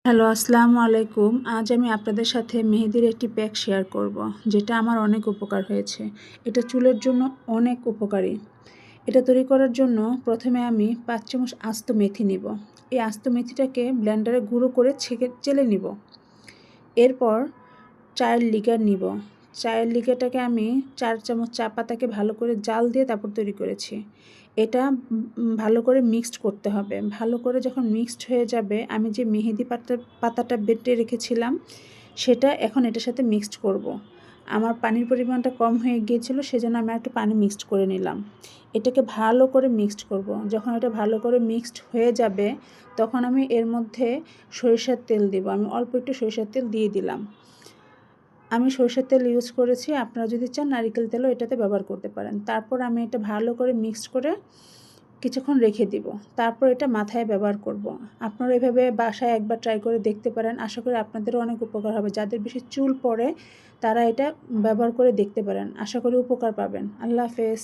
Hello, আসসালামু আলাইকুম। আজ আমি আপনাদের সাথে মেহেদির একটি প্যাক শেয়ার করব, যেটা আমার অনেক উপকার হয়েছে। এটা চুলের জন্য অনেক উপকারী। এটা তৈরি করার জন্য প্রথমে আমি ৫ চামচ আস্ত মেথি নিব। এই আস্ত মেথিটাকে ব্লেন্ডারে গুঁড়ো করে চেলে নিব। এরপর চায়ের লিকার নিব। চায়ের লিকারটাকে আমি ৪ চামচ চা পাতাকে ভালো করে জাল দিয়ে তারপর তৈরি করেছি। এটা ভালো করে মিক্সড করতে হবে। ভালো করে যখন মিক্সড হয়ে যাবে, আমি যে মেহেদি পাতাটা বেটে রেখেছিলাম সেটা এখন এটার সাথে মিক্সড করব। আমার পানির পরিমাণটা কম হয়ে গিয়েছিল, সেজন্য আমি একটু পানি মিক্সড করে নিলাম। এটাকে ভালো করে মিক্সড করব। যখন এটা ভালো করে মিক্সড হয়ে যাবে, তখন আমি এর মধ্যে সরিষার তেল দেব। আমি অল্প একটু সরিষার তেল দিয়ে দিলাম। আমি সরষের তেল ইউজ করেছি, আপনারা যদি চান নারিকেল তেলও এটাতে ব্যবহার করতে পারেন। তারপর আমি এটা ভালো করে মিক্সড করে কিছুক্ষণ রেখে দিব। তারপর এটা মাথায় ব্যবহার করব। আপনারা এভাবে বাসায় একবার ট্রাই করে দেখতে পারেন। আশা করি আপনাদেরও অনেক উপকার হবে। যাদের বেশি চুল পড়ে তারা এটা ব্যবহার করে দেখতে পারেন। আশা করি উপকার পাবেন। আল্লাহ হাফেজ।